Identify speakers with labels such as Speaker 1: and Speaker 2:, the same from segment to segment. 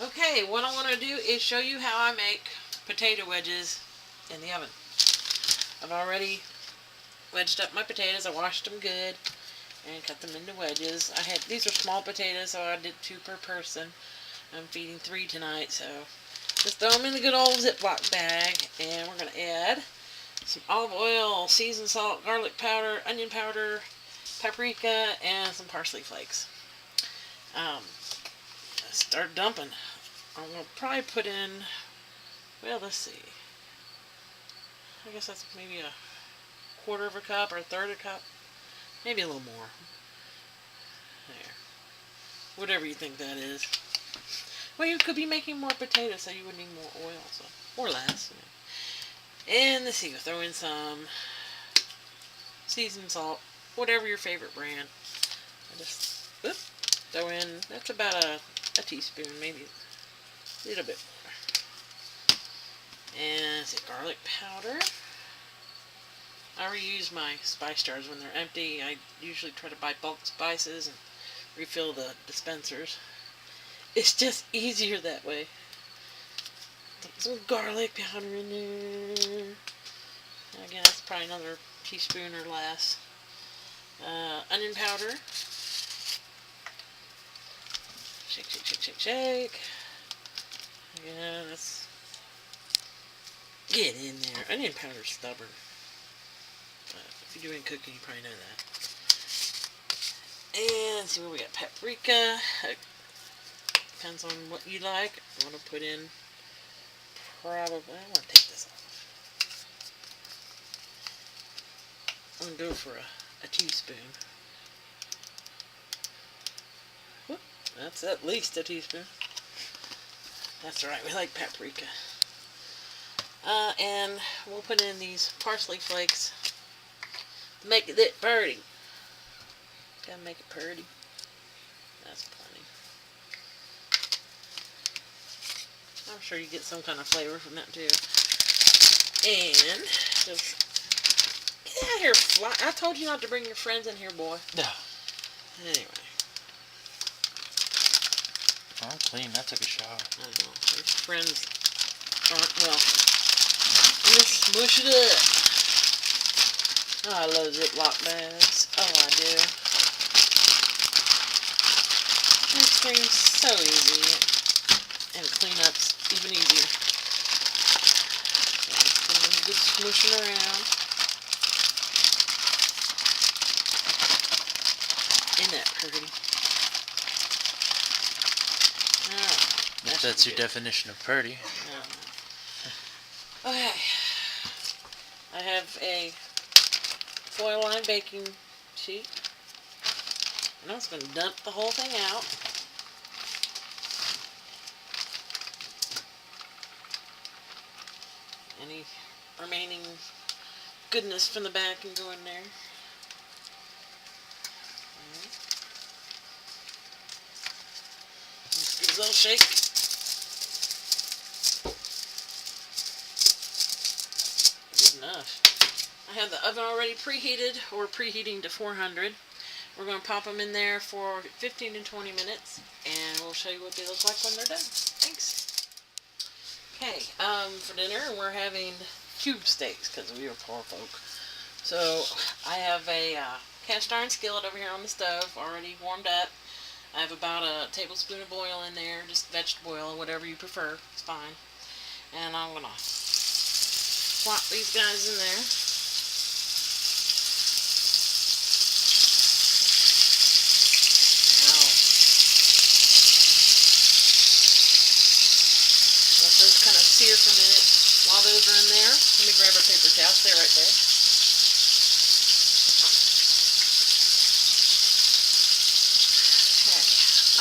Speaker 1: Okay, what I want to do is show you how I make potato wedges in the oven. I've already wedged up my potatoes. I washed them good and cut them into wedges. These are small potatoes, so I did 2 per person. I'm feeding 3 tonight, so just throw them in the good old Ziploc bag, and we're going to add some olive oil, seasoned salt, garlic powder, onion powder, paprika, and some parsley flakes. Start dumping. I'm going to probably put in, well, let's see. I guess that's maybe a quarter of a cup or a third of a cup. Maybe a little more. There. Whatever you think that is. Well, you could be making more potatoes, so you would need more oil, so, or less. And let's see, we'll throw in some seasoned salt, whatever your favorite brand. I just throw in, that's about a teaspoon, maybe a little bit more. And let's see, garlic powder. I reuse my spice jars when they're empty. I usually try to buy bulk spices and refill the dispensers. It's just easier that way. Some garlic powder in there. Again, that's probably another teaspoon or less. Onion powder. Shake, shake, shake, shake, shake. Yeah, let's get in there. Onion powder's stubborn. But if you're doing cooking, you probably know that. And let's see what we got. Paprika. Depends on what you like. I want to put in I want to take this off. I'm going to go for a teaspoon. Whoop, that's at least a teaspoon. That's right, we like paprika. And we'll put in these parsley flakes to make it pretty. Gotta make it pretty. That's plenty. I'm sure you get some kind of flavor from that too. And just get out here, fly. I told you not to bring your friends in here, boy.
Speaker 2: No.
Speaker 1: Anyway.
Speaker 2: I'm clean. I took a shower.
Speaker 1: I know. Your friends aren't, well, just smush it up. Oh, I love Ziploc bags. Oh, I do. Ice cream's so easy. And cleanup's even easier. So just put a good smooshing around. Isn't that pretty?
Speaker 2: If that's your definition of pretty.
Speaker 1: Okay. I have a foil lined baking sheet. And I'm just going to dump the whole thing out. Any remaining goodness from the bag can go in there. Just give it a little shake. Good enough. I have the oven already preheated, or preheating to 400. We're going to pop them in there for 15 to 20 minutes, and we'll show you what they look like when they're done. Thanks. Okay, for dinner we're having cube steaks because we are poor folk. So I have a cast iron skillet over here on the stove, already warmed up. I have about a tablespoon of oil in there, just vegetable oil, whatever you prefer, it's fine. And I'm going to plop these guys in there. Now, let those kind of sear for a minute. While those are in there, let me grab a paper towel, stay right there.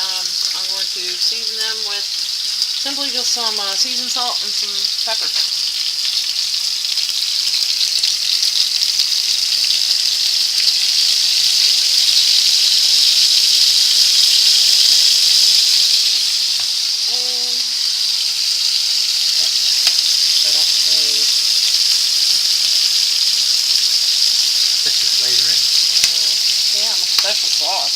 Speaker 1: I'm going to season them with simply just some seasoned salt and some pepper. Special sauce.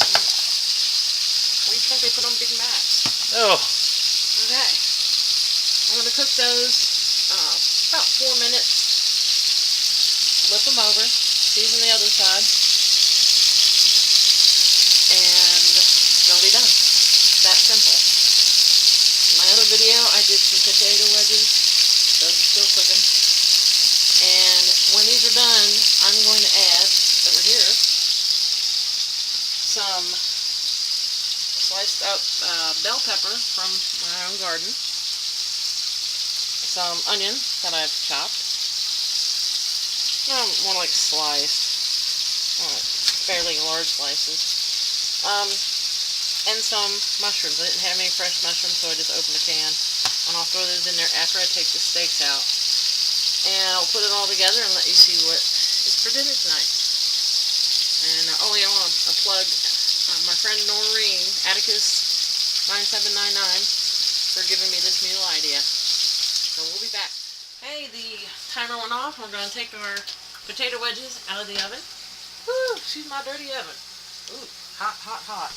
Speaker 1: What do you think they put on Big Macs?
Speaker 2: Oh.
Speaker 1: Okay. cook those about 4 minutes. Flip them over, season the other side, and they'll be done. That simple. In my other video, I did some potato wedges. Those are still cooking. And when these are done, I'm going to add, over here, some sliced up bell pepper from my own garden, some onion that I've chopped, more like sliced, fairly large slices, and some mushrooms. I didn't have any fresh mushrooms, so I just opened a can, and I'll throw those in there after I take the steaks out, and I'll put it all together and let you see what is for dinner tonight. And I want to plug my friend Noreen, Atticus9799, for giving me this meal idea. So we'll be back. Hey, the timer went off. We're going to take our potato wedges out of the oven. Woo, she's my dirty oven. Ooh, hot, hot, hot.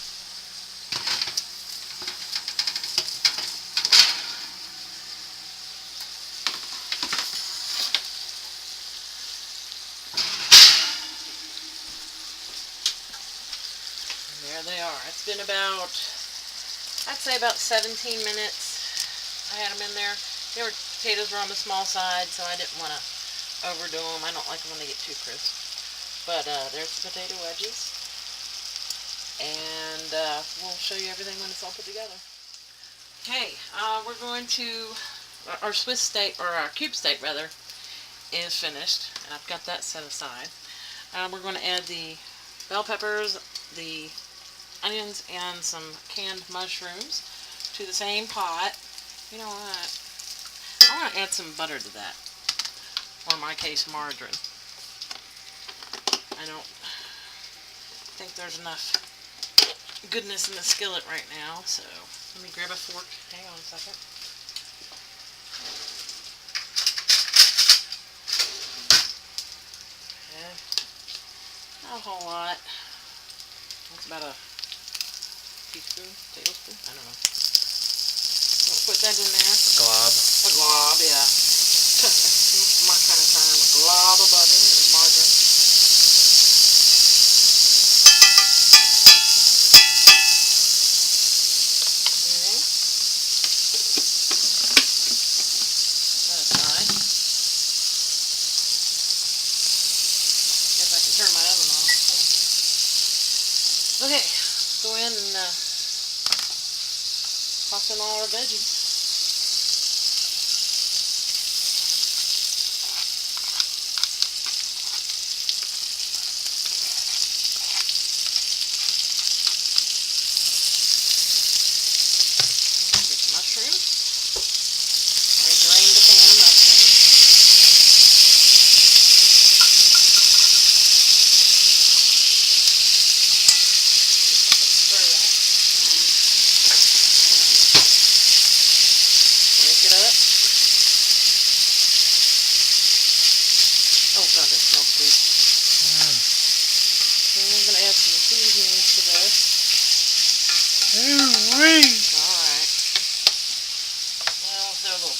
Speaker 1: And there they are. It's been about, I'd say about 17 minutes. I had them in there. Potatoes were on the small side, so I didn't want to overdo them. I don't like them when they get too crisp. But there's the potato wedges. And we'll show you everything when it's all put together. Okay, we're going to, our Swiss steak, or our cube steak rather, is finished. And I've got that set aside. We're going to add the bell peppers, the onions, and some canned mushrooms to the same pot. You know what? I want to add some butter to that, or in my case, margarine. I don't think there's enough goodness in the skillet right now, so let me grab a fork. Hang on a second. Okay. Not a whole lot. That's about a teaspoon, tablespoon, I don't know. I'm going to put that in there.
Speaker 2: Glob.
Speaker 1: A glob, yeah. That's my kind of term. A glob of butter or margarine. Okay. That aside. Guess I can turn my oven off. Okay, go in and toss in all our veggies.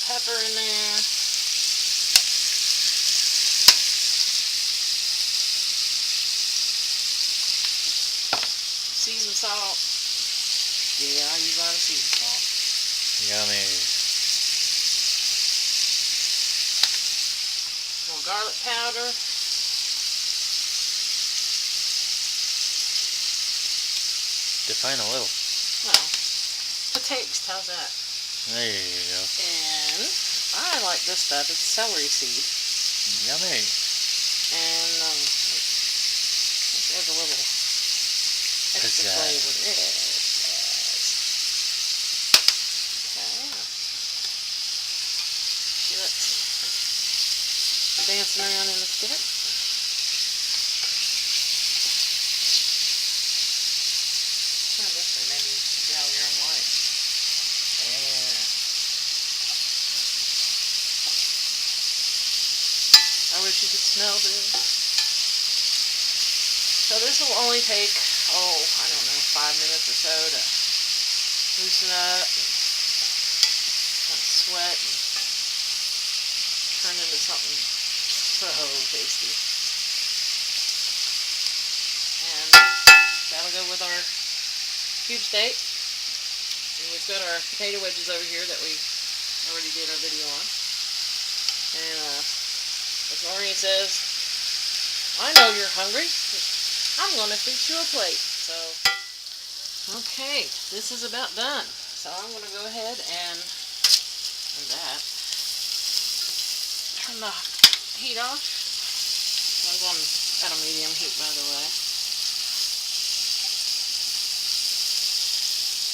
Speaker 1: Pepper in there. Seasoned salt. Yeah, I use a lot of seasoned salt.
Speaker 2: Yummy.
Speaker 1: More garlic powder.
Speaker 2: Define a little.
Speaker 1: Well, to taste, how's that?
Speaker 2: There you go.
Speaker 1: And I like this stuff. It's celery seed.
Speaker 2: Yummy.
Speaker 1: And this adds a little extra flavor. Yes, yes. Okay. See, that's dancing around in the skillet. Try this one. Maybe gel your own light. Yeah. I wish you could smell this. So this will only take, I don't know, 5 minutes or so to loosen up and not sweat. And, okay. Now, see, let's see. The dancing around in the skillet. Try this one. Maybe gel your own light. Yeah. I wish you could smell this. So this will only take, I don't know, 5 minutes or so to loosen up and not sweat. turn into something so tasty. And that'll go with our cube steak. And we've got our potato wedges over here that we already did our video on. And as Maureen says, I know you're hungry. I'm going to fix you a plate. So, okay, this is about done. So I'm going to go ahead and turn the heat off. I was on at a medium heat, by the way.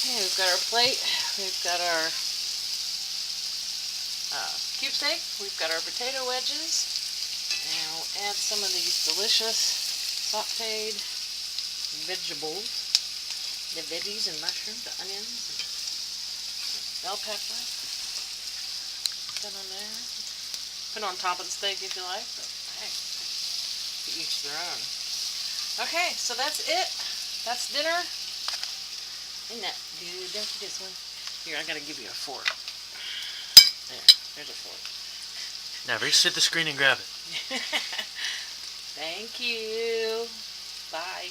Speaker 1: Okay, we've got our plate. We've got our cube steak. We've got our potato wedges. And we'll add some of these delicious sauteed vegetables. The veggies and mushrooms, the onions, and bell pepper. Put on there. Put on top of the steak if you like, but hey, to each their own. Okay, so that's it. That's dinner. Isn't that good? Don't you just want? Here, I gotta give you a fork. There's a fork.
Speaker 2: Now reach to the screen and grab it.
Speaker 1: Thank you. Bye.